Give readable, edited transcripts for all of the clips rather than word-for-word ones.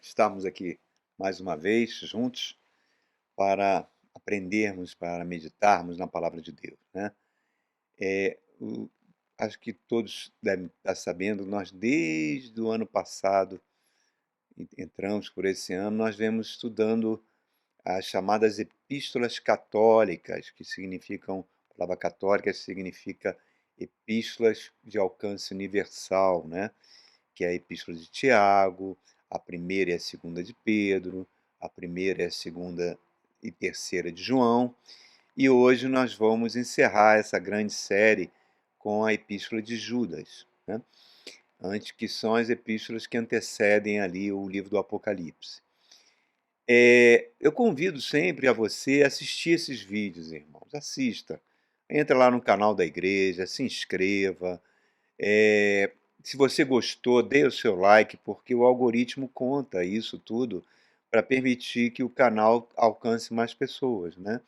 estarmos aqui mais uma vez juntos para aprendermos, para meditarmos na palavra de Deus, né? É, o Acho que todos devem estar sabendo, nós desde o ano passado, entramos por esse ano, nós vemos estudando as chamadas epístolas católicas, que significam, a palavra católica significa epístolas de alcance universal, né? Que é a Epístola de Tiago, a primeira e a segunda de Pedro, a primeira e a segunda e terceira de João, e hoje nós vamos encerrar essa grande série com a Epístola de Judas, né? Antes que são as epístolas que antecedem ali o livro do Apocalipse. Eu convido sempre a você a assistir esses vídeos, irmãos. Assista. Entra lá no canal da igreja, se inscreva. Se você gostou, dê o seu like, porque o algoritmo conta isso tudo para permitir que o canal alcance mais pessoas, né?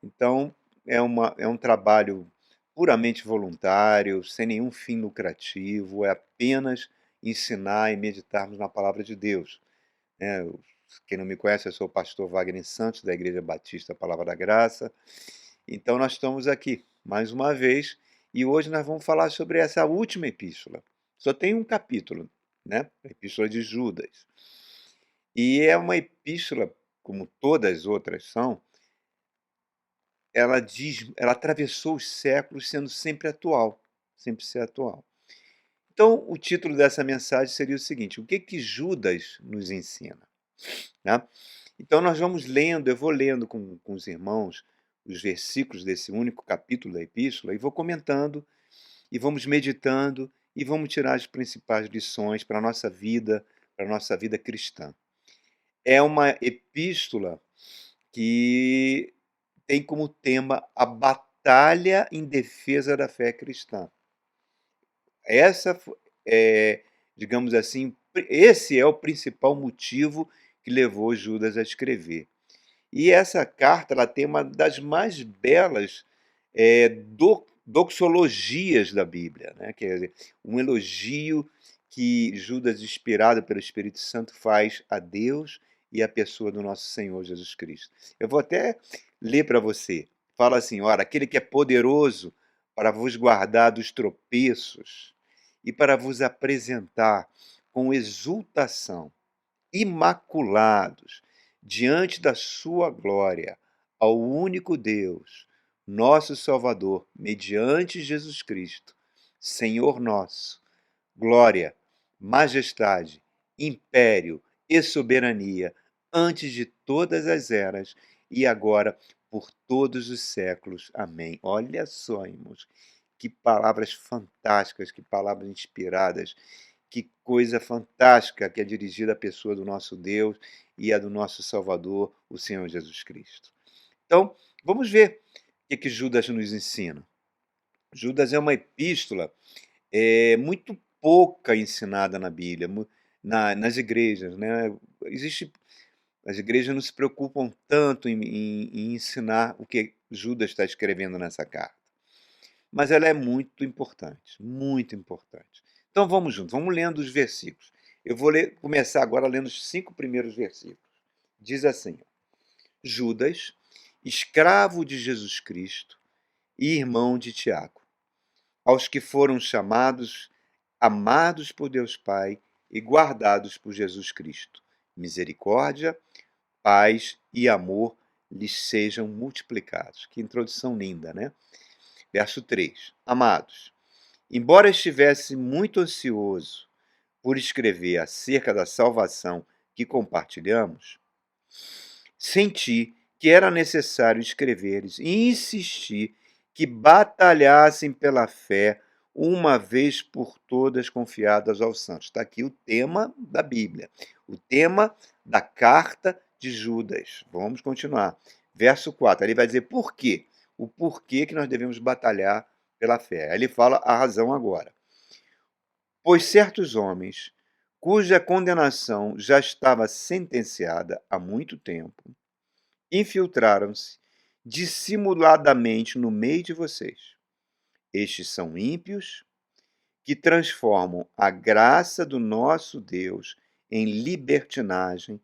Então, é um trabalho puramente voluntário, sem nenhum fim lucrativo, é apenas ensinar e meditarmos na palavra de Deus, né? Quem não me conhece, eu sou o pastor Wagner Santos, da Igreja Batista Palavra da Graça. Então, nós estamos aqui mais uma vez e hoje nós vamos falar sobre essa última epístola. Só tem um capítulo, né? A Epístola de Judas. E é uma epístola, como todas as outras são, ela atravessou os séculos sendo sempre atual, sempre ser atual. Então, o título dessa mensagem seria o seguinte: o que que Judas nos ensina? Né? Então, nós vamos lendo, eu vou lendo com os irmãos os versículos desse único capítulo da epístola e vou comentando, e vamos meditando, e vamos tirar as principais lições para a nossa vida cristã. É uma epístola que tem como tema a batalha em defesa da fé cristã. Essa é, digamos assim, esse é o principal motivo que levou Judas a escrever. E essa carta ela tem uma das mais belas doxologias da Bíblia, né? Quer dizer, um elogio que Judas, inspirado pelo Espírito Santo, faz a Deus e à pessoa do nosso Senhor Jesus Cristo. Eu vou até ler para você. Fala assim: ora, aquele que é poderoso para vos guardar dos tropeços e para vos apresentar com exultação, imaculados, diante da sua glória, ao único Deus, nosso Salvador, mediante Jesus Cristo, Senhor nosso, glória, majestade, império e soberania, antes de todas as eras e agora por todos os séculos. Amém. Olha só, irmãos, que palavras fantásticas, que palavras inspiradas, que coisa fantástica que é dirigida à pessoa do nosso Deus e a do nosso Salvador, o Senhor Jesus Cristo. Então, vamos ver o que Judas nos ensina. Judas é uma epístola muito pouca ensinada na Bíblia, nas igrejas, né? As igrejas não se preocupam tanto em ensinar o que Judas está escrevendo nessa carta. Mas ela é muito importante, muito importante. Então vamos juntos, vamos lendo os versículos. Eu vou começar agora lendo os 5 primeiros versículos. Diz assim: Judas, escravo de Jesus Cristo e irmão de Tiago, aos que foram chamados, amados por Deus Pai e guardados por Jesus Cristo. Misericórdia, paz e amor lhes sejam multiplicados. Que introdução linda, né? Verso 3. Amados, embora estivesse muito ansioso por escrever acerca da salvação que compartilhamos, senti que era necessário escrever-lhes e insistir que batalhassem pela fé uma vez por todas confiadas aos santos. Está aqui o tema da Bíblia, o tema da carta de Judas. Vamos continuar. Verso 4, ele vai dizer por quê. O porquê que nós devemos batalhar pela fé. Aí ele fala a razão agora. Pois certos homens, cuja condenação já estava sentenciada há muito tempo, infiltraram-se dissimuladamente no meio de vocês. Estes são ímpios que transformam a graça do nosso Deus em libertinagem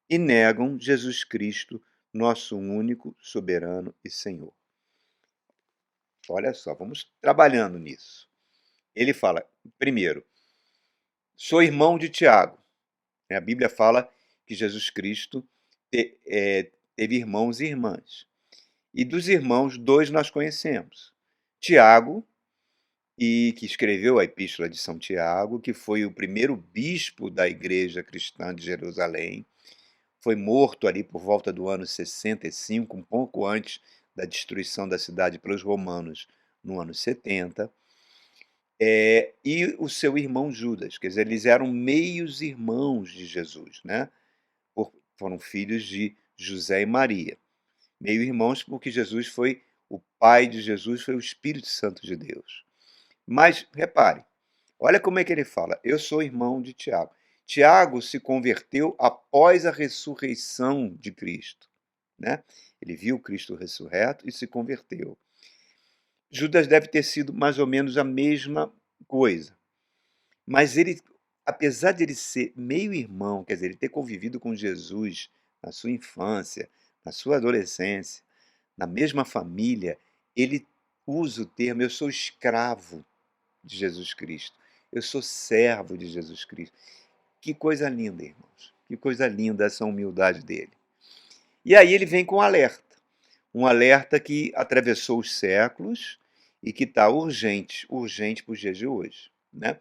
e negam Jesus Cristo, nosso único, soberano e Senhor. Olha só, vamos trabalhando nisso. Ele fala, primeiro, sou irmão de Tiago. A Bíblia fala que Jesus Cristo teve irmãos e irmãs. E dos irmãos, dois nós conhecemos. Tiago, e que escreveu a Epístola de São Tiago, que foi o primeiro bispo da Igreja Cristã de Jerusalém. Foi morto ali por volta do ano 65, um pouco antes da destruição da cidade pelos romanos, no ano 70. E o seu irmão Judas, quer dizer, eles eram meios irmãos de Jesus, né? Foram filhos de José e Maria. Meio irmãos porque Jesus foi, o pai de Jesus foi o Espírito Santo de Deus. Mas, repare, olha como é que ele fala, eu sou irmão de Tiago. Tiago se converteu após a ressurreição de Cristo, né? Ele viu Cristo ressurreto e se converteu. Judas deve ter sido mais ou menos a mesma coisa. Mas ele, apesar de ele ser meio irmão, quer dizer, ele ter convivido com Jesus na sua infância, na sua adolescência, na mesma família, ele usa o termo eu sou escravo de Jesus Cristo. Eu sou servo de Jesus Cristo. Que coisa linda, irmãos. Que coisa linda essa humildade dele. E aí ele vem com um alerta. Um alerta que atravessou os séculos e que está urgente para os dias de hoje, né?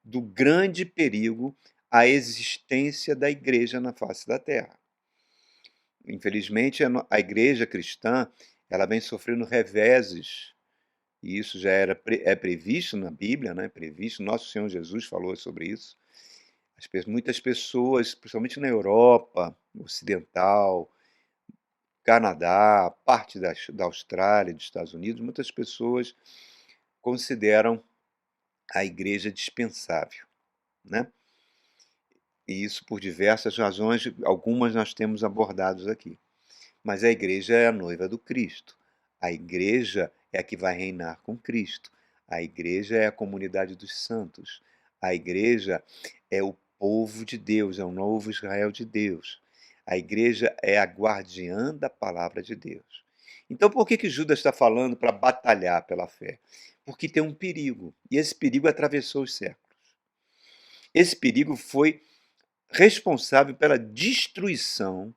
Do grande perigo à existência da igreja na face da terra. Infelizmente, a igreja cristã ela vem sofrendo reveses, e isso já é previsto na Bíblia, né? Previsto, nosso Senhor Jesus falou sobre isso. Muitas pessoas, principalmente na Europa ocidental, Canadá, parte da Austrália, dos Estados Unidos, muitas pessoas consideram a igreja dispensável, né? E isso por diversas razões, algumas nós temos abordados aqui. Mas a igreja é a noiva do Cristo. A igreja é a que vai reinar com Cristo. A igreja é a comunidade dos santos. A igreja é o povo de Deus, é o novo Israel de Deus. A igreja é a guardiã da palavra de Deus. Então, por que Judas está falando para batalhar pela fé? Porque tem um perigo, e esse perigo atravessou os séculos. Esse perigo foi responsável pela destruição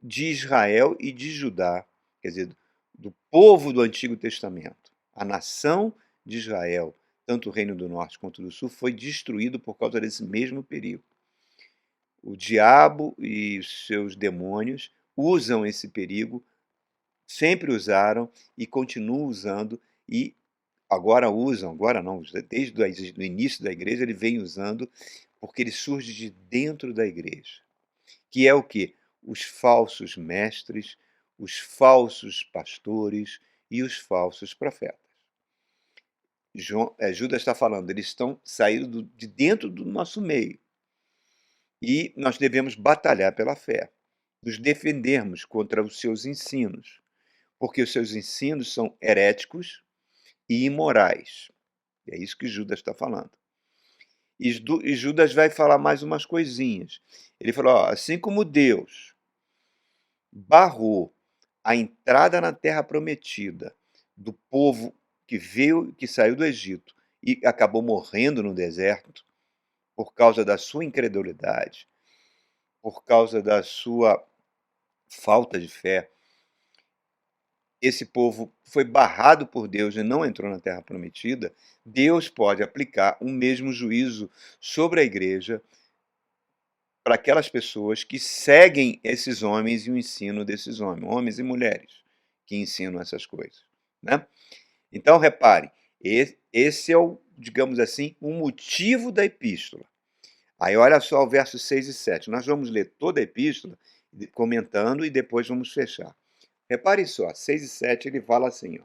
de Israel e de Judá, quer dizer, do povo do Antigo Testamento. A nação de Israel, tanto o Reino do Norte quanto do Sul, foi destruído por causa desse mesmo perigo. O diabo e os seus demônios usam esse perigo, sempre usaram e continuam usando, e agora não, desde o início da igreja ele vem usando, porque ele surge de dentro da igreja. Que é o quê? Os falsos mestres, os falsos pastores e os falsos profetas. Judas está falando, eles estão saindo de dentro do nosso meio. E nós devemos batalhar pela fé, nos defendermos contra os seus ensinos, porque os seus ensinos são heréticos e imorais. É isso que Judas está falando. E Judas vai falar mais umas coisinhas. Ele falou, ó, assim como Deus barrou a entrada na terra prometida do povo que saiu do Egito e acabou morrendo no deserto por causa da sua incredulidade, por causa da sua falta de fé. Esse povo foi barrado por Deus e não entrou na terra prometida. Deus pode aplicar o mesmo juízo sobre a igreja para aquelas pessoas que seguem esses homens e o ensino desses homens e mulheres que ensinam essas coisas, né? Então, repare, esse é o, digamos assim, o motivo da epístola. Aí olha só o verso 6 e 7. Nós vamos ler toda a epístola, comentando, e depois vamos fechar. Repare só, 6 e 7 ele fala assim, ó.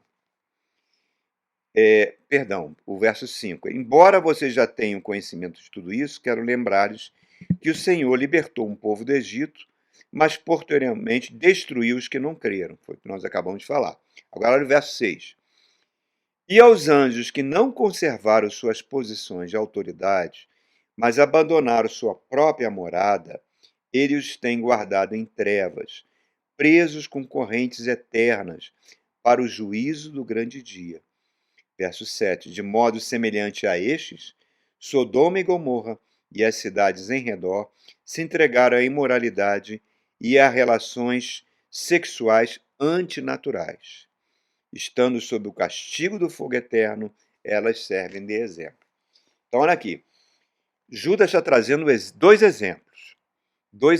O verso 5. Embora vocês já tenham conhecimento de tudo isso, quero lembrar-lhes que o Senhor libertou um povo do Egito, mas posteriormente destruiu os que não creram. Foi o que nós acabamos de falar. Agora olha o verso 6. E aos anjos que não conservaram suas posições de autoridade, mas abandonaram sua própria morada, ele os tem guardado em trevas, presos com correntes eternas, para o juízo do grande dia. Verso 7. De modo semelhante a estes, Sodoma e Gomorra e as cidades em redor se entregaram à imoralidade e a relações sexuais antinaturais. Estando sob o castigo do fogo eterno, elas servem de exemplo. Então, olha aqui. Judas está trazendo dois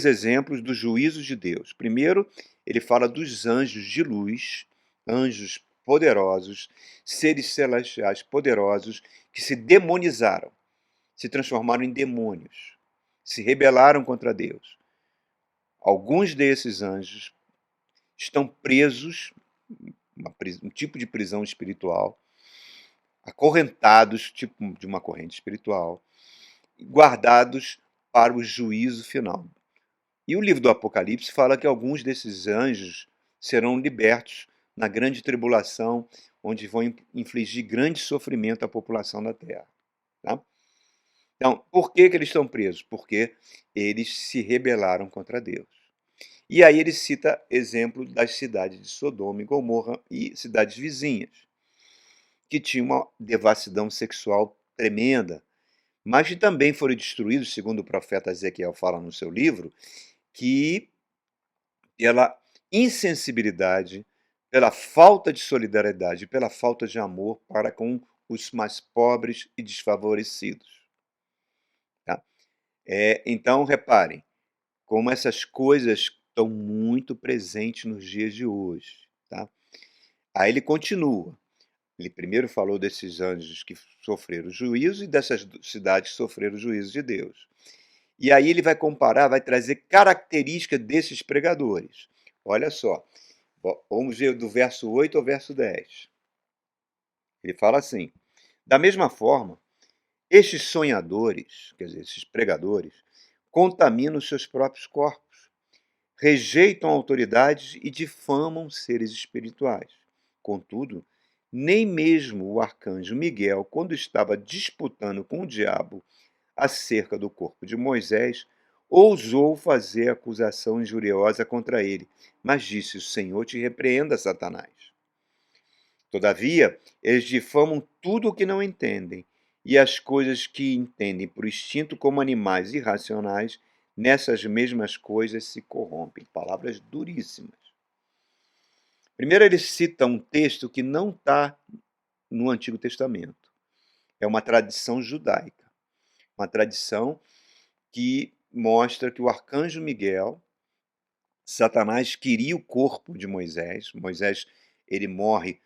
exemplos dos juízos de Deus. Primeiro, ele fala dos anjos de luz, anjos poderosos, seres celestiais poderosos que se demonizaram, se transformaram em demônios, se rebelaram contra Deus. Alguns desses anjos estão presos, um tipo de prisão espiritual, acorrentados, tipo de uma corrente espiritual, guardados para o juízo final. E o livro do Apocalipse fala que alguns desses anjos serão libertos na grande tribulação, onde vão infligir grande sofrimento à população da terra. Tá? Então, por que eles estão presos? Porque eles se rebelaram contra Deus. E aí ele cita exemplo das cidades de Sodoma e Gomorra e cidades vizinhas, que tinham uma devassidão sexual tremenda, mas que também foram destruídos, segundo o profeta Ezequiel fala no seu livro, que pela insensibilidade, pela falta de solidariedade, pela falta de amor para com os mais pobres e desfavorecidos. Tá? Então, reparem como essas coisas estão muito presentes nos dias de hoje. Tá? Aí ele continua. Ele primeiro falou desses anjos que sofreram juízo e dessas cidades que sofreram juízo de Deus. E aí ele vai comparar, vai trazer características desses pregadores. Olha só, vamos ver do verso 8 ao verso 10. Ele fala assim: da mesma forma, estes sonhadores, quer dizer, esses pregadores, contaminam os seus próprios corpos, rejeitam autoridades e difamam seres espirituais. Contudo, nem mesmo o arcanjo Miguel, quando estava disputando com o diabo acerca do corpo de Moisés, ousou fazer acusação injuriosa contra ele, mas disse: o Senhor te repreenda, Satanás. Todavia, eles difamam tudo o que não entendem, e as coisas que entendem por instinto como animais irracionais, nessas mesmas coisas se corrompem. Palavras duríssimas. Primeiro, ele cita um texto que não está no Antigo Testamento. É uma tradição judaica. Uma tradição que mostra que o arcanjo Miguel, Satanás queria o corpo de Moisés. Moisés, ele morre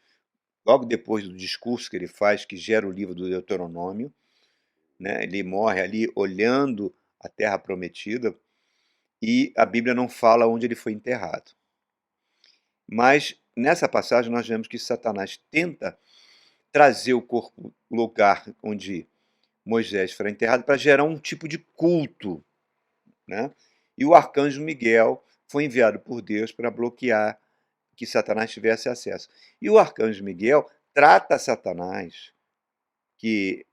logo depois do discurso que ele faz, que gera o livro do Deuteronômio, né? Ele morre ali olhando a terra prometida e a Bíblia não fala onde ele foi enterrado. Mas nessa passagem nós vemos que Satanás tenta trazer o corpo, o lugar onde Moisés foi enterrado, para gerar um tipo de culto, né? E o arcanjo Miguel foi enviado por Deus para bloquear que Satanás tivesse acesso. E o arcanjo Miguel trata Satanás, que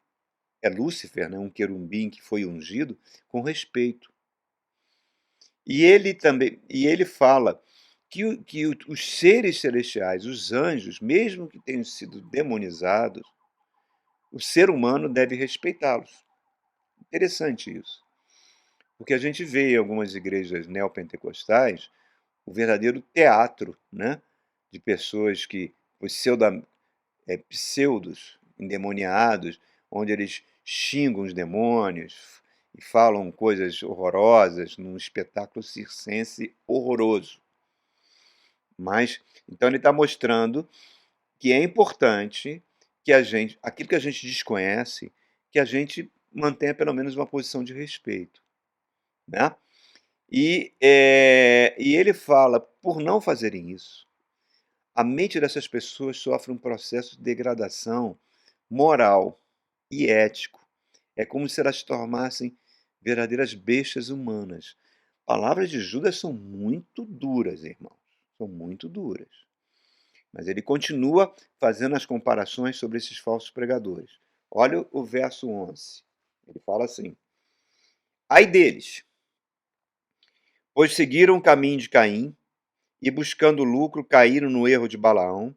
é Lúcifer, né, um querubim que foi ungido, com respeito. E ele fala que os seres celestiais, os anjos, mesmo que tenham sido demonizados, o ser humano deve respeitá-los. Interessante isso. Porque a gente vê em algumas igrejas neopentecostais o verdadeiro teatro, né, de pessoas que, pseudos, endemoniados, onde eles xingam os demônios e falam coisas horrorosas num espetáculo circense horroroso. Mas, então ele está mostrando que é importante que aquilo que a gente desconhece, que a gente mantenha pelo menos uma posição de respeito, né? E ele fala, por não fazerem isso, a mente dessas pessoas sofre um processo de degradação moral e ético. É como se elas se tornassem verdadeiras bestas humanas. Palavras de Judas são muito duras, irmãos. São muito duras. Mas ele continua fazendo as comparações sobre esses falsos pregadores. Olha o verso 11. Ele fala assim: Ai deles, pois seguiram o caminho de Caim e, buscando lucro, caíram no erro de Balaão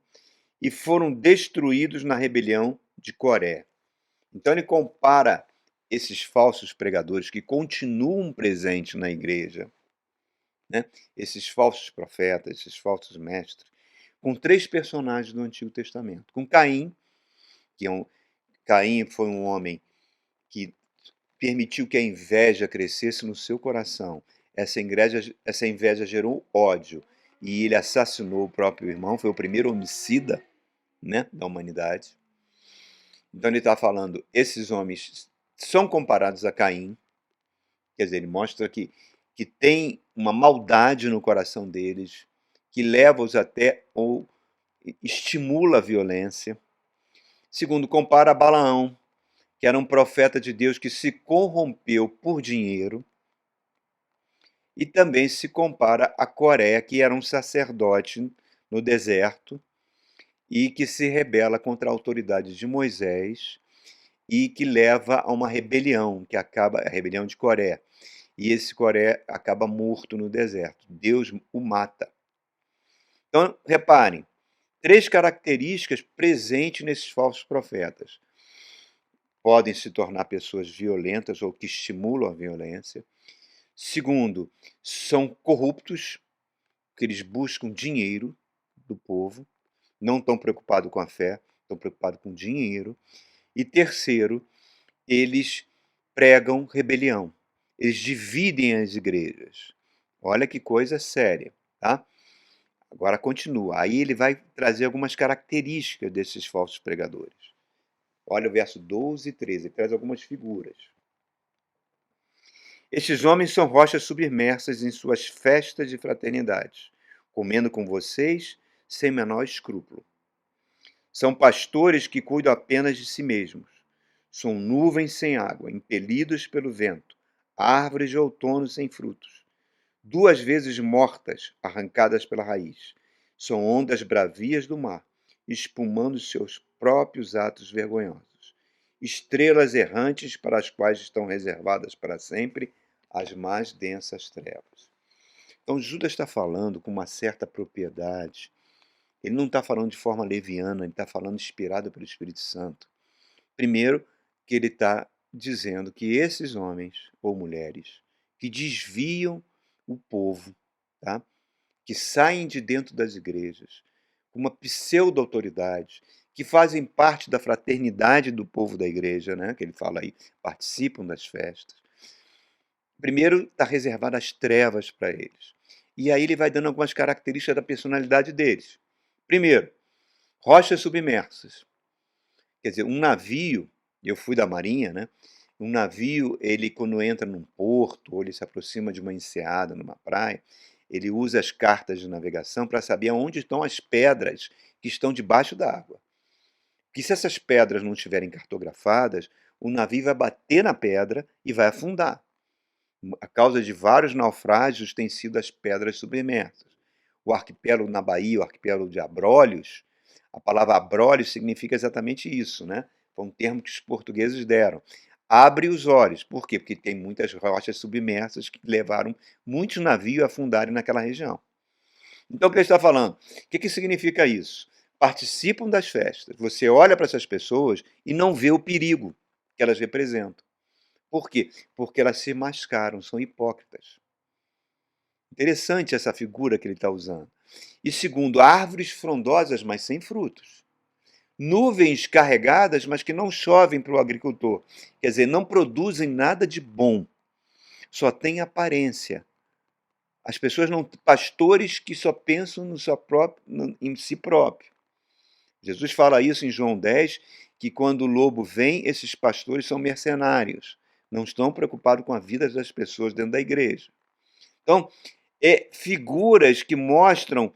e foram destruídos na rebelião de Coré. Então ele compara esses falsos pregadores que continuam presentes na igreja, né? Esses falsos profetas, esses falsos mestres, com três personagens do Antigo Testamento. Com Caim, que Caim foi um homem que permitiu que a inveja crescesse no seu coração. Essa inveja gerou ódio e ele assassinou o próprio irmão, foi o primeiro homicida, né, da humanidade. Então ele está falando, esses homens são comparados a Caim, quer dizer, ele mostra que tem uma maldade no coração deles, que leva-os até ou estimula a violência. Segundo, compara a Balaão, que era um profeta de Deus que se corrompeu por dinheiro. E também se compara a Coré, que era um sacerdote no deserto e que se rebela contra a autoridade de Moisés e que leva a uma rebelião, que acaba a rebelião de Coré. E esse Coré acaba morto no deserto. Deus o mata. Então, reparem, três características presentes nesses falsos profetas. Podem se tornar pessoas violentas ou que estimulam a violência. Segundo, são corruptos, que eles buscam dinheiro do povo, não estão preocupados com a fé, estão preocupados com dinheiro. E terceiro, eles pregam rebelião. Eles dividem as igrejas. Olha que coisa séria, tá? Agora continua. Aí ele vai trazer algumas características desses falsos pregadores. Olha o verso 12 e 13, ele traz algumas figuras. Estes homens são rochas submersas em suas festas de fraternidade, comendo com vocês sem menor escrúpulo. São pastores que cuidam apenas de si mesmos. São nuvens sem água, impelidos pelo vento, árvores de outono sem frutos, duas vezes mortas, arrancadas pela raiz. São ondas bravias do mar, espumando seus próprios atos vergonhosos. Estrelas errantes para as quais estão reservadas para sempre as mais densas trevas. Então Judas está falando com uma certa propriedade. Ele não está falando de forma leviana, ele está falando inspirado pelo Espírito Santo. Primeiro, que ele está dizendo que esses homens ou mulheres que desviam o povo, tá? Que saem de dentro das igrejas, com uma pseudo-autoridade, que fazem parte da fraternidade do povo da igreja, né? Que ele fala aí, participam das festas. Primeiro, está reservado as trevas para eles. E aí ele vai dando algumas características da personalidade deles. Primeiro, rochas submersas. Quer dizer, um navio, eu fui da Marinha, né? Um navio, ele quando entra num porto, ou ele se aproxima de uma enseada, numa praia, ele usa as cartas de navegação para saber onde estão as pedras que estão debaixo da água. Porque se essas pedras não estiverem cartografadas, o navio vai bater na pedra e vai afundar. A causa de vários naufrágios tem sido as pedras submersas. O arquipélago na Bahia, o arquipélago de Abrolhos, a palavra Abrolhos significa exatamente isso, né? Foi um termo que os portugueses deram. Abre os olhos. Por quê? Porque tem muitas rochas submersas que levaram muitos navios a afundarem naquela região. Então, o que ele está falando? O que significa isso? Participam das festas. Você olha para essas pessoas e não vê o perigo que elas representam. Por quê? Porque elas se mascaram, são hipócritas. Interessante essa figura que ele está usando. E segundo, árvores frondosas, mas sem frutos. Nuvens carregadas, mas que não chovem para o agricultor. Quer dizer, não produzem nada de bom. Só tem aparência. As pessoas não. Pastores que só pensam no seu próprio, em si próprio. Jesus fala isso em João 10, que quando o lobo vem, esses pastores são mercenários. Não estão preocupados com a vida das pessoas dentro da igreja. Então, figuras que mostram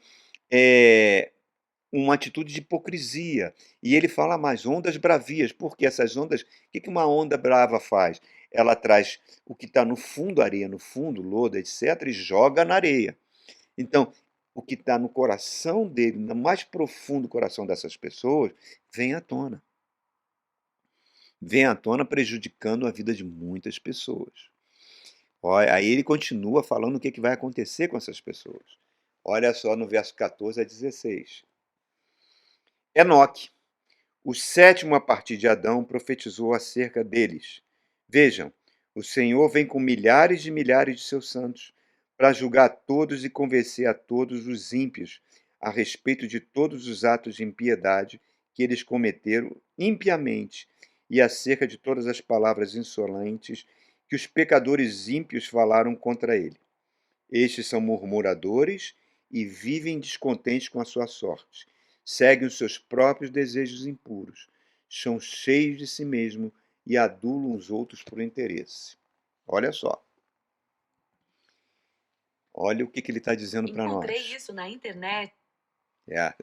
uma atitude de hipocrisia. E ele fala mais, ondas bravias, porque essas ondas, o que uma onda brava faz? Ela traz o que está no fundo, areia no fundo, lodo, etc., e joga na areia. Então, o que está no coração dele, no mais profundo coração dessas pessoas, vem à tona. Vem à tona prejudicando a vida de muitas pessoas. Aí ele continua falando o que vai acontecer com essas pessoas. Olha só no verso 14 a 16. Enoque, o sétimo a partir de Adão, profetizou acerca deles. Vejam, o Senhor vem com milhares de seus santos para julgar a todos e convencer a todos os ímpios a respeito de todos os atos de impiedade que eles cometeram impiamente e acerca de todas as palavras insolentes que os pecadores ímpios falaram contra ele. Estes são murmuradores e vivem descontentes com a sua sorte. Seguem os seus próprios desejos impuros. São cheios de si mesmo e adulam os outros por interesse. Olha só. Olha o que ele está dizendo para nós. Encontrei isso na internet. É a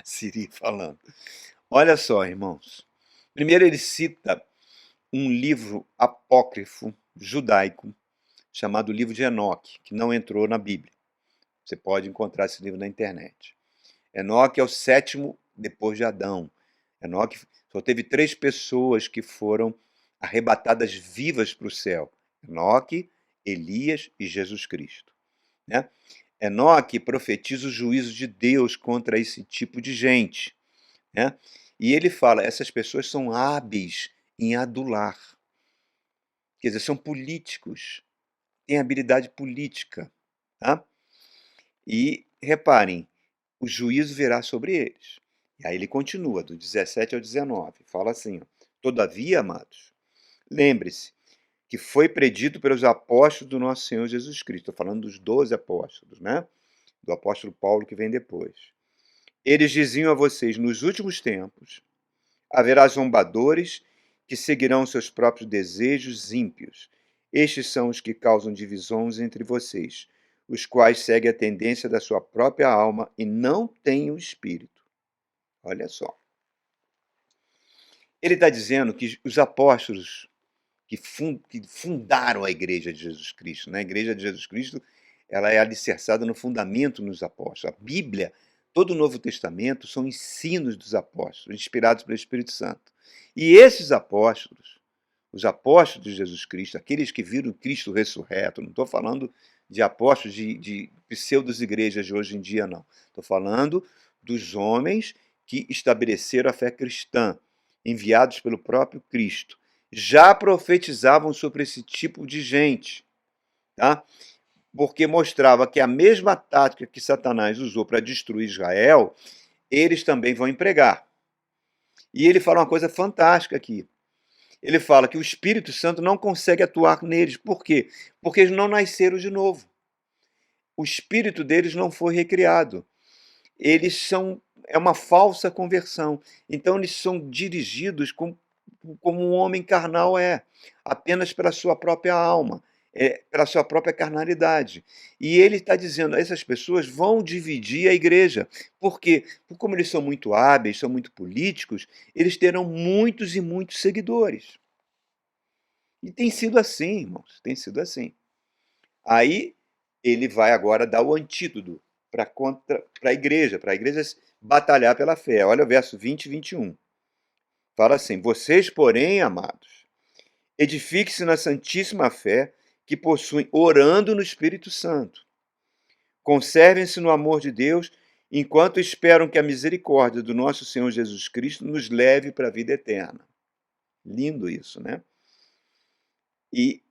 Siri falando. Olha só, irmãos. Primeiro ele cita um livro apócrifo judaico chamado Livro de Enoque, que não entrou na Bíblia. Você pode encontrar esse livro na internet. Enoque é o sétimo depois de Adão. Enoque só teve 3 pessoas que foram arrebatadas vivas para o céu: Enoque, Elias e Jesus Cristo. Né? Enoque profetiza o juízo de Deus contra esse tipo de gente. Né? E ele fala: essas pessoas são hábeis em adular. Quer dizer, são políticos, têm habilidade política. Tá? E reparem, o juízo virá sobre eles. E aí ele continua, do 17 ao 19, fala assim: ó, todavia, amados, lembre-se que foi predito pelos apóstolos do nosso Senhor Jesus Cristo. Estou falando dos 12 apóstolos, né? Do apóstolo Paulo que vem depois. Eles diziam a vocês: nos últimos tempos haverá zombadores que seguirão seus próprios desejos ímpios. Estes são os que causam divisões entre vocês, os quais seguem a tendência da sua própria alma e não têm o Espírito. Olha só. Ele está dizendo que os apóstolos que fundaram a Igreja de Jesus Cristo, né? A Igreja de Jesus Cristo, ela é alicerçada no fundamento nos apóstolos. A Bíblia, todo o Novo Testamento, são ensinos dos apóstolos, inspirados pelo Espírito Santo. E esses apóstolos, os apóstolos de Jesus Cristo, aqueles que viram Cristo ressurreto, não estou falando de apóstolos de pseudos igrejas de hoje em dia, não. Estou falando dos homens que estabeleceram a fé cristã, enviados pelo próprio Cristo. Já profetizavam sobre esse tipo de gente, tá? Porque mostrava que a mesma tática que Satanás usou para destruir Israel, eles também vão empregar. E ele fala uma coisa fantástica aqui. Ele fala que o Espírito Santo não consegue atuar neles. Por quê? Porque eles não nasceram de novo. O espírito deles não foi recriado. Eles são é uma falsa conversão. Então eles são dirigidos como um homem carnal é, apenas pela sua própria alma, pela sua própria carnalidade. E ele está dizendo, essas pessoas vão dividir a igreja. Por quê? Porque como eles são muito hábeis, são muito políticos, eles terão muitos e muitos seguidores. E tem sido assim, irmãos, tem sido assim. Aí ele vai agora dar o antídoto para a igreja batalhar pela fé. Olha o verso 20 e 21. Fala assim: vocês, porém, amados, edifiquem-se na santíssima fé que possuem, orando no Espírito Santo. Conservem-se no amor de Deus, enquanto esperam que a misericórdia do nosso Senhor Jesus Cristo nos leve para a vida eterna. Lindo isso, né? E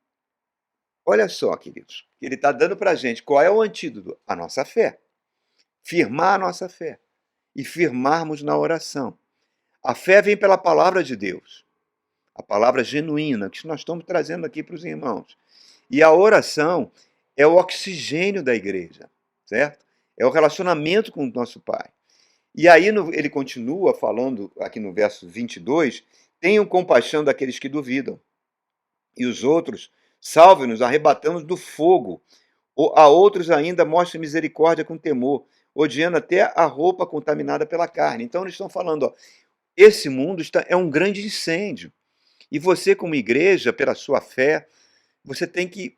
olha só, queridos, ele está dando para a gente qual é o antídoto? A nossa fé. Firmar a nossa fé. E firmarmos na oração. A fé vem pela palavra de Deus. A palavra genuína, que nós estamos trazendo aqui para os irmãos. E a oração é o oxigênio da igreja, certo? É o relacionamento com o nosso Pai. E aí ele continua falando, aqui no verso 22, tenham compaixão daqueles que duvidam. E os outros, salve-nos, arrebatamos do fogo. A outros ainda, mostre misericórdia com temor, odiando até a roupa contaminada pela carne. Então eles estão falando, ó, esse mundo é um grande incêndio. E você, como igreja, pela sua fé, você tem que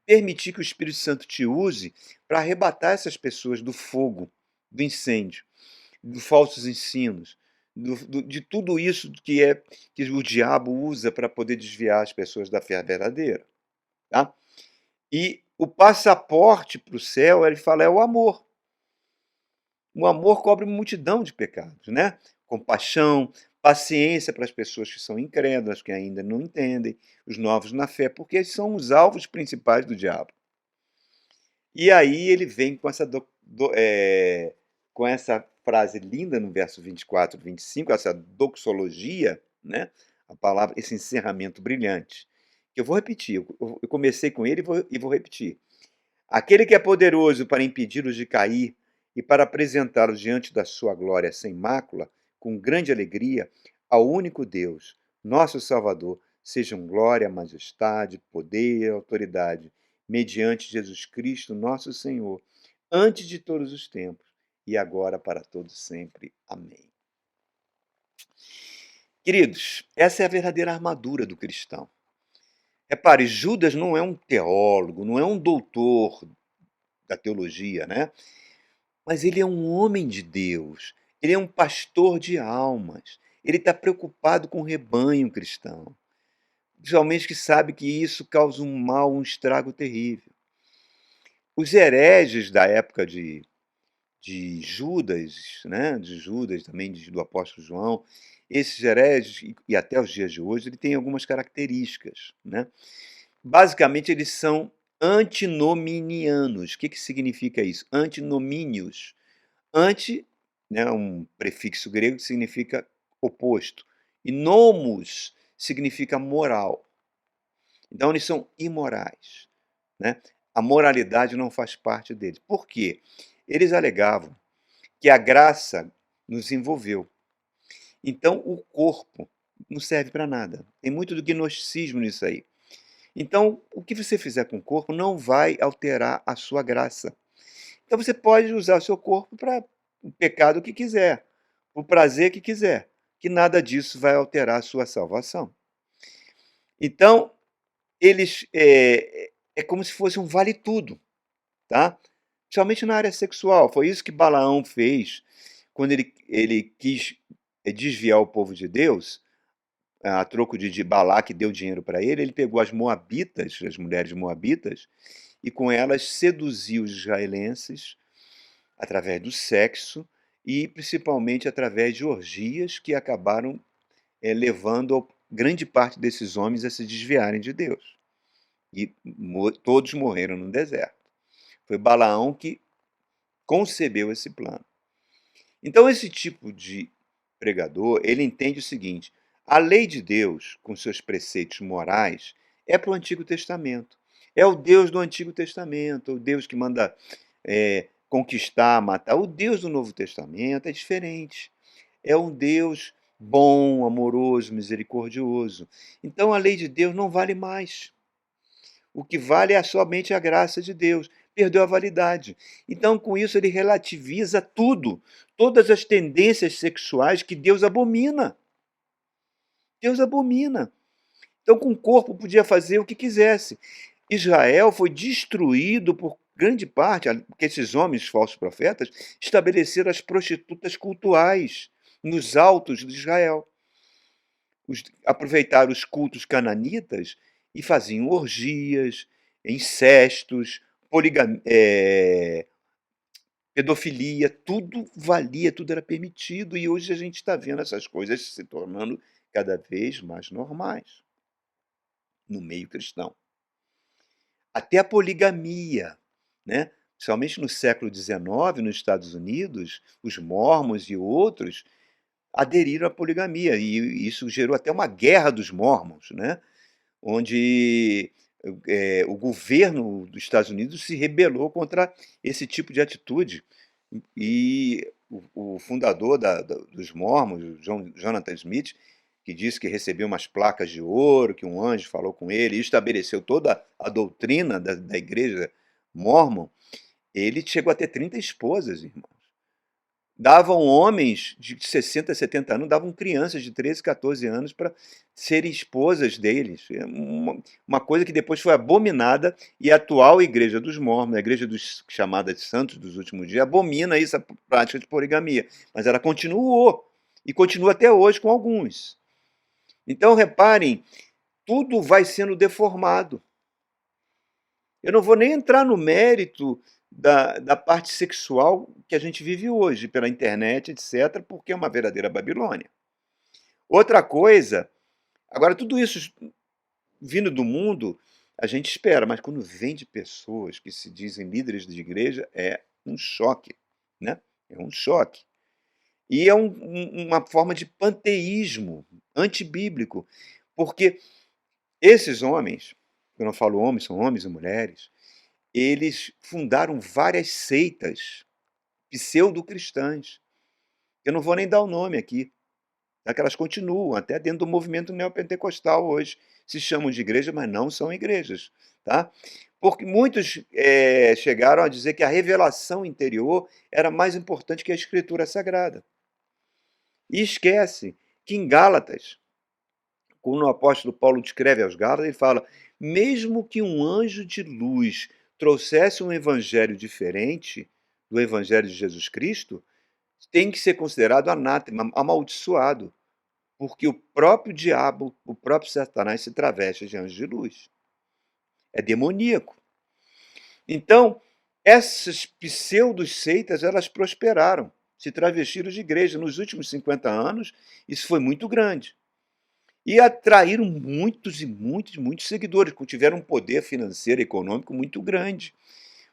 permitir que o Espírito Santo te use para arrebatar essas pessoas do fogo, do incêndio, dos falsos ensinos, de tudo isso que o diabo usa para poder desviar as pessoas da fé verdadeira. Tá? E o passaporte para o céu, ele fala, é o amor. O amor cobre multidão de pecados, né? Compaixão, paciência para as pessoas que são incrédulas, que ainda não entendem, os novos na fé, porque eles são os alvos principais do diabo. E aí ele vem com essa frase linda no verso 24, 25, essa doxologia, né? A palavra, esse encerramento brilhante, que eu vou repetir. Eu comecei com ele e vou repetir. Aquele que é poderoso para impedi-los de cair e para apresentá-los diante da sua glória sem mácula, com grande alegria, ao único Deus, nosso Salvador, sejam glória, majestade, poder e autoridade, mediante Jesus Cristo, nosso Senhor, antes de todos os tempos e agora para todos sempre. Amém. Queridos, essa é a verdadeira armadura do cristão. Repare, Judas não é um teólogo, não é um doutor da teologia, né? Mas ele é um homem de Deus, ele é um pastor de almas, ele está preocupado com o rebanho cristão, principalmente que sabe que isso causa um mal, um estrago terrível. Os hereges da época de Judas, né, de Judas também do apóstolo João, esses hereges, e até os dias de hoje, ele tem algumas características, né? Basicamente, eles são antinominianos. O que, que significa isso? Antinomínios. Anti, né, um prefixo grego que significa oposto. E nomos significa moral. Então, eles são imorais. Né? A moralidade não faz parte deles. Por quê? Eles alegavam que a graça nos envolveu. Então, o corpo não serve para nada. Tem muito do gnosticismo nisso aí. Então, o que você fizer com o corpo não vai alterar a sua graça. Então, você pode usar o seu corpo para o pecado que quiser, o prazer que quiser, que nada disso vai alterar a sua salvação. Então, eles é como se fosse um vale-tudo, tá? Principalmente na área sexual. Foi isso que Balaão fez quando ele quis desviar o povo de Deus, a troco de Balaque deu dinheiro para ele. Ele pegou as moabitas, as mulheres moabitas, e com elas seduziu os israelenses através do sexo e principalmente através de orgias que acabaram levando grande parte desses homens a se desviarem de Deus. E todos morreram no deserto. Foi Balaão que concebeu esse plano. Então, esse tipo de pregador, ele entende o seguinte: a lei de Deus, com seus preceitos morais, é para o Antigo Testamento. É o Deus do Antigo Testamento, o Deus que manda conquistar, matar. O Deus do Novo Testamento é diferente. É um Deus bom, amoroso, misericordioso. Então, a lei de Deus não vale mais. O que vale é somente a graça de Deus. Perdeu a validade. Então, com isso, ele relativiza tudo, todas as tendências sexuais que Deus abomina. Deus abomina. Então, com o corpo, podia fazer o que quisesse. Israel foi destruído por grande parte, porque esses homens falsos profetas estabeleceram as prostitutas cultuais nos altos de Israel. Aproveitaram os cultos cananitas e faziam orgias, incestos, pedofilia, tudo valia, tudo era permitido, e hoje a gente está vendo essas coisas se tornando cada vez mais normais no meio cristão. Até a poligamia, né? Principalmente no século XIX, nos Estados Unidos, os mormons e outros aderiram à poligamia, e isso gerou até uma guerra dos mormons, né? Onde o governo dos Estados Unidos se rebelou contra esse tipo de atitude. E o fundador dos Mormons, Jonathan Smith, que disse que recebeu umas placas de ouro, que um anjo falou com ele e estabeleceu toda a doutrina da igreja Mormon, ele chegou a ter 30 esposas, irmãos. Davam homens de 60, 70 anos, davam crianças de 13, 14 anos para serem esposas deles. É uma coisa que depois foi abominada, e a atual igreja dos Mormons, a igreja chamada de Santos dos Últimos Dias, abomina essa prática de poligamia. Mas ela continuou, e continua até hoje com alguns. Então, reparem, tudo vai sendo deformado. Eu não vou nem entrar no mérito da parte sexual que a gente vive hoje, pela internet, etc., porque é uma verdadeira Babilônia. Outra coisa, agora tudo isso vindo do mundo, a gente espera, mas quando vem de pessoas que se dizem líderes de igreja, é um choque, né? É um choque. E é uma forma de panteísmo antibíblico, porque esses homens, quando eu falo homens, são homens e mulheres, eles fundaram várias seitas pseudo-cristãs. Eu não vou nem dar o nome aqui, tá? Que elas continuam até dentro do movimento neopentecostal hoje. Se chamam de igreja, mas não são igrejas. Tá? Porque muitos chegaram a dizer que a revelação interior era mais importante que a escritura sagrada. E esquece que em Gálatas, quando o apóstolo Paulo descreve aos Gálatas, ele fala: mesmo que um anjo de luz trouxesse um evangelho diferente do evangelho de Jesus Cristo, tem que ser considerado anátema, amaldiçoado, porque o próprio diabo, o próprio Satanás se traveste de anjo de luz. É demoníaco. Então, essas pseudo-seitas, elas prosperaram, se travestiram de igreja. Nos últimos 50 anos, isso foi muito grande. E atraíram muitos e muitos, muitos seguidores, que tiveram um poder financeiro e econômico muito grande.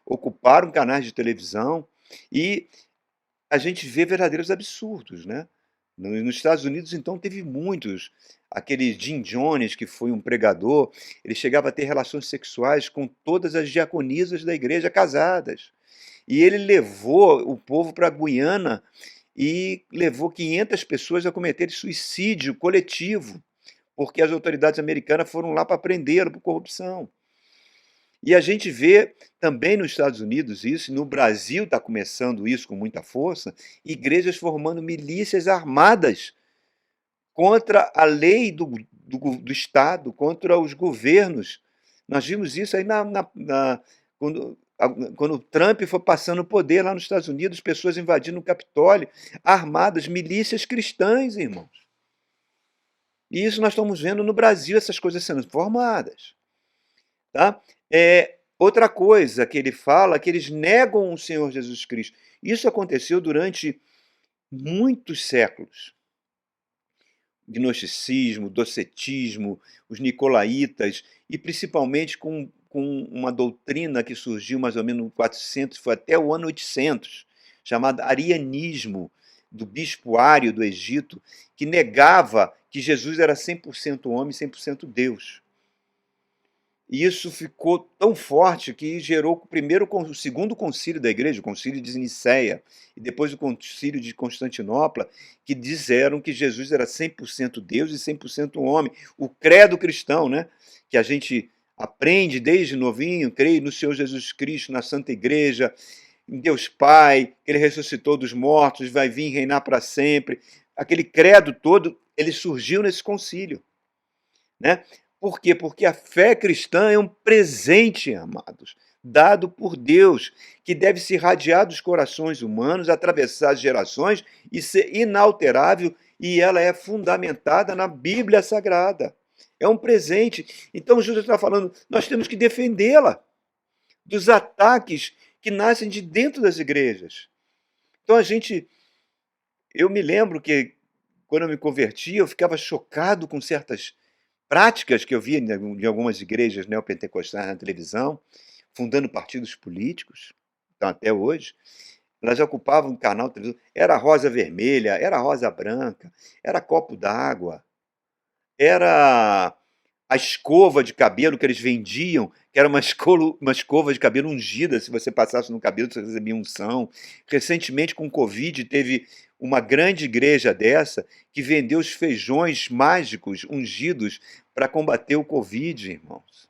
Ocuparam canais de televisão e a gente vê verdadeiros absurdos, né? Nos Estados Unidos, então, teve muitos. Aquele Jim Jones, que foi um pregador, ele chegava a ter relações sexuais com todas as diaconisas da igreja casadas. E ele levou o povo para a Guiana e levou 500 pessoas a cometerem suicídio coletivo, porque as autoridades americanas foram lá para prendê-lo por corrupção. E a gente vê também nos Estados Unidos isso, no Brasil está começando isso com muita força, igrejas formando milícias armadas contra a lei do Estado, contra os governos. Nós vimos isso aí quando o Trump foi passando o poder lá nos Estados Unidos, pessoas invadindo o Capitólio, armadas, milícias cristãs, irmãos. E isso nós estamos vendo no Brasil, essas coisas sendo formadas. Tá? Outra coisa que ele fala, que eles negam o Senhor Jesus Cristo. Isso aconteceu durante muitos séculos. Gnosticismo, docetismo, os nicolaítas, e principalmente com uma doutrina que surgiu mais ou menos no 400, foi até o ano 800, chamada arianismo, do bispo Ário do Egito, que negava que Jesus era 100% homem, 100% Deus. E isso ficou tão forte que gerou o segundo concílio da igreja, o concílio de Nicéia, e depois o concílio de Constantinopla, que disseram que Jesus era 100% Deus e 100% homem. O credo cristão, né, que a gente aprende desde novinho, creio no Senhor Jesus Cristo, na Santa Igreja, em Deus Pai, que Ele ressuscitou dos mortos, vai vir reinar para sempre. Aquele credo todo, ele surgiu nesse concílio, né? Por quê? Porque a fé cristã é um presente, amados, dado por Deus, que deve se irradiar dos corações humanos, atravessar as gerações e ser inalterável, e ela é fundamentada na Bíblia Sagrada. É um presente. Então Jesus está falando, nós temos que defendê-la dos ataques que nascem de dentro das igrejas. Então eu me lembro que quando eu me converti, eu ficava chocado com certas práticas que eu via em algumas igrejas neopentecostais na televisão, fundando partidos políticos, então até hoje, elas ocupavam um canal de televisão, era rosa vermelha, era rosa branca, era copo d'água, era a escova de cabelo que eles vendiam, que era uma escova de cabelo ungida, se você passasse no cabelo você recebia unção. Recentemente, com o Covid, teve uma grande igreja dessa que vendeu os feijões mágicos ungidos para combater o Covid, irmãos.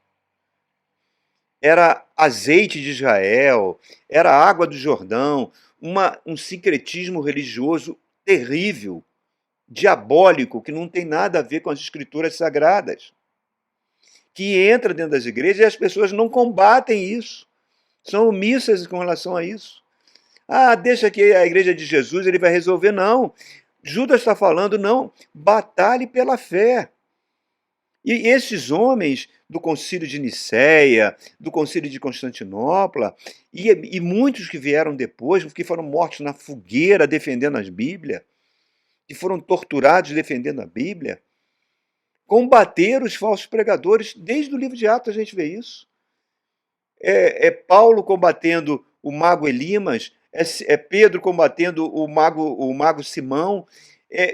Era azeite de Israel, era água do Jordão, um sincretismo religioso terrível, diabólico, que não tem nada a ver com as escrituras sagradas, que entra dentro das igrejas e as pessoas não combatem isso, são omissas com relação a isso. Ah, deixa que a igreja de Jesus ele vai resolver. Não, Judas está falando, não, batalhe pela fé. E esses homens do Concílio de Nicéia, do Concílio de Constantinopla, e muitos que vieram depois, que foram mortos na fogueira defendendo a Bíblia, que foram torturados defendendo a Bíblia, combateram os falsos pregadores. Desde o livro de Atos a gente vê isso. É Paulo combatendo o mago Elimas, é Pedro combatendo o mago Simão,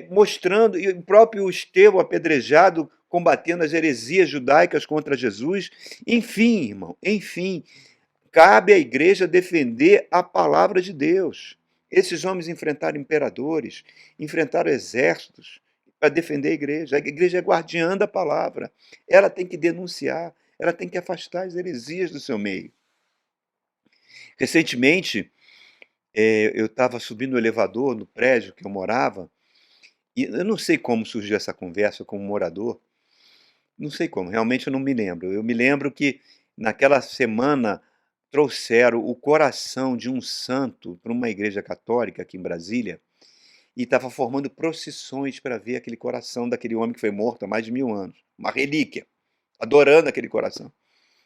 mostrando, e o próprio Estevão apedrejado combatendo as heresias judaicas contra Jesus. Enfim, irmão, enfim, cabe à igreja defender a palavra de Deus. Esses homens enfrentaram imperadores, enfrentaram exércitos para defender a igreja. A igreja é guardiã da palavra. Ela tem que denunciar, ela tem que afastar as heresias do seu meio. Recentemente, eu estava subindo o elevador no prédio que eu morava, e eu não sei como surgiu essa conversa com um morador, não sei como, realmente eu não me lembro. Eu me lembro que naquela semana trouxeram o coração de um santo para uma igreja católica aqui em Brasília e estava formando procissões para ver aquele coração daquele homem que foi morto há mais de 1000 anos. Uma relíquia, adorando aquele coração.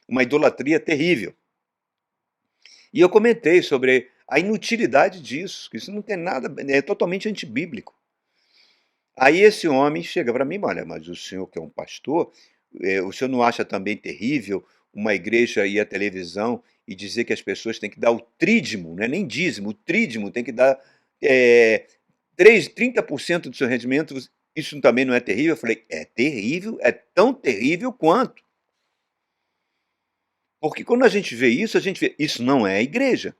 Uma idolatria terrível. E eu comentei sobre a inutilidade disso, que isso não tem nada, é totalmente antibíblico. Aí esse homem chega para mim, olha, mas o senhor que é um pastor, o senhor não acha também terrível uma igreja ir à televisão e dizer que as pessoas têm que dar o trídimo, não é nem dízimo, o trídimo tem que dar 30% do seu rendimento, isso também não é terrível? Eu falei, é terrível, é tão terrível quanto. Porque quando a gente vê isso, a gente vê, isso não é a igreja.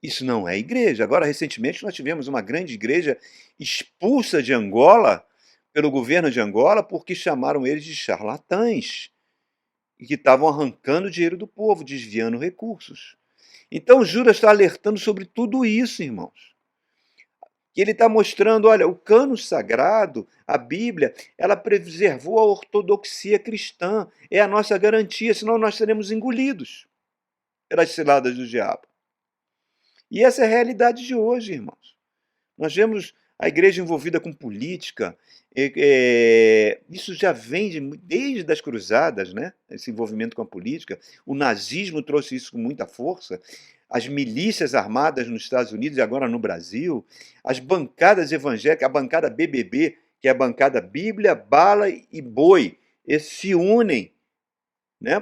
Isso não é igreja. Agora, recentemente, nós tivemos uma grande igreja expulsa de Angola, pelo governo de Angola, porque chamaram eles de charlatães e que estavam arrancando dinheiro do povo, desviando recursos. Então, Judas está alertando sobre tudo isso, irmãos. Que ele está mostrando, olha, o cano sagrado, a Bíblia, ela preservou a ortodoxia cristã, é a nossa garantia, senão nós seremos engolidos pelas ciladas do diabo. E essa é a realidade de hoje, irmãos. Nós vemos a igreja envolvida com política, isso já vem desde as cruzadas, né? Esse envolvimento com a política. O nazismo trouxe isso com muita força. As milícias armadas nos Estados Unidos e agora no Brasil, as bancadas evangélicas, a bancada BBB, que é a bancada Bíblia, Bala e Boi, eles se unem, né?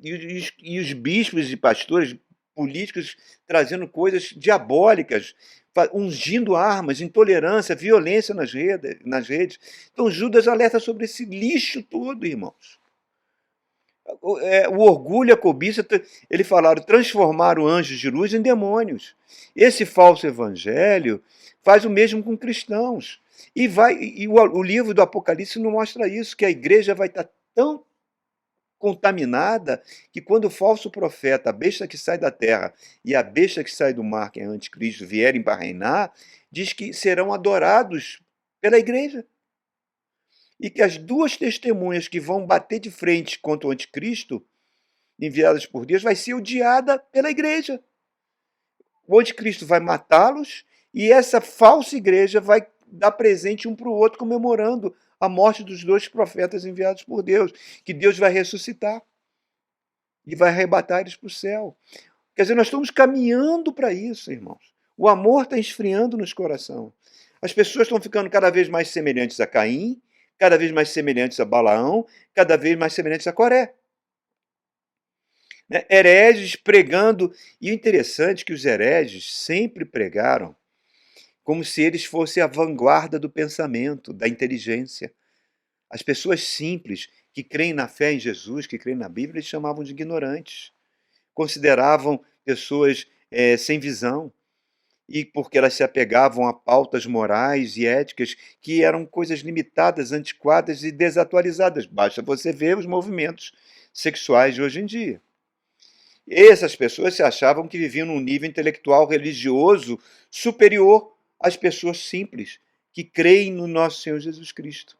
E os bispos e pastores políticos trazendo coisas diabólicas, ungindo armas, intolerância, violência nas redes. Então Judas alerta sobre esse lixo todo, irmãos. O orgulho, a cobiça, ele falaram, transformaram anjos de luz em demônios. Esse falso evangelho faz o mesmo com cristãos. E o livro do Apocalipse não mostra isso, que a igreja vai estar tão contaminada que quando o falso profeta, a besta que sai da terra e a besta que sai do mar, que é anticristo, vierem para reinar, diz que serão adorados pela igreja. E que as duas testemunhas que vão bater de frente contra o anticristo, enviadas por Deus, vai ser odiada pela igreja. O anticristo vai matá-los e essa falsa igreja vai dar presente um para o outro, comemorando a morte dos dois profetas enviados por Deus, que Deus vai ressuscitar e vai arrebatar eles para o céu. Quer dizer, nós estamos caminhando para isso, irmãos. O amor está esfriando nos corações. As pessoas estão ficando cada vez mais semelhantes a Caim, cada vez mais semelhantes a Balaão, cada vez mais semelhantes a Coré. Né? Hereges pregando. E o interessante é que os hereges sempre pregaram como se eles fossem a vanguarda do pensamento, da inteligência. As pessoas simples que creem na fé em Jesus, que creem na Bíblia, eles chamavam de ignorantes. Consideravam pessoas sem visão. E porque elas se apegavam a pautas morais e éticas que eram coisas limitadas, antiquadas e desatualizadas. Basta você ver os movimentos sexuais de hoje em dia. Essas pessoas se achavam que viviam num nível intelectual religioso superior às pessoas simples que creem no nosso Senhor Jesus Cristo.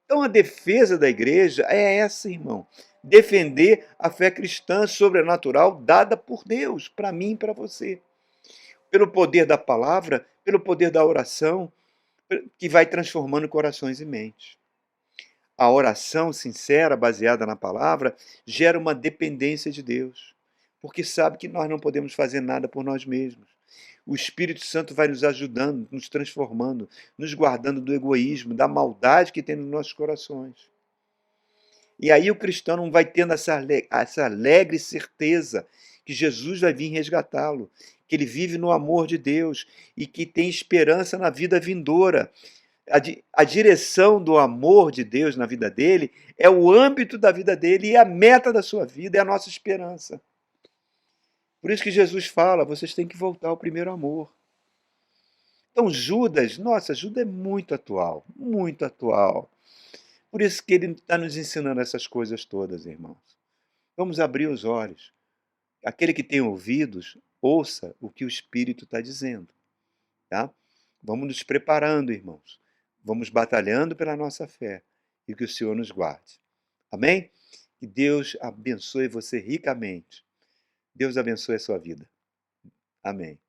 Então a defesa da igreja é essa, irmão. Defender a fé cristã sobrenatural dada por Deus, para mim e para você. Pelo poder da palavra, pelo poder da oração, que vai transformando corações e mentes. A oração sincera, baseada na palavra, gera uma dependência de Deus, porque sabe que nós não podemos fazer nada por nós mesmos. O Espírito Santo vai nos ajudando, nos transformando, nos guardando do egoísmo, da maldade que tem nos nossos corações. E aí o cristão não vai tendo essa alegre certeza que Jesus vai vir resgatá-lo, que ele vive no amor de Deus e que tem esperança na vida vindoura. A direção do amor de Deus na vida dele é o âmbito da vida dele e a meta da sua vida é a nossa esperança. Por isso que Jesus fala, vocês têm que voltar ao primeiro amor. Então Judas, nossa, Judas é muito atual, muito atual. Por isso que ele está nos ensinando essas coisas todas, irmãos. Vamos abrir os olhos. Aquele que tem ouvidos, ouça o que o Espírito está dizendo. Tá? Vamos nos preparando, irmãos. Vamos batalhando pela nossa fé e que o Senhor nos guarde. Amém? Que Deus abençoe você ricamente. Deus abençoe a sua vida. Amém.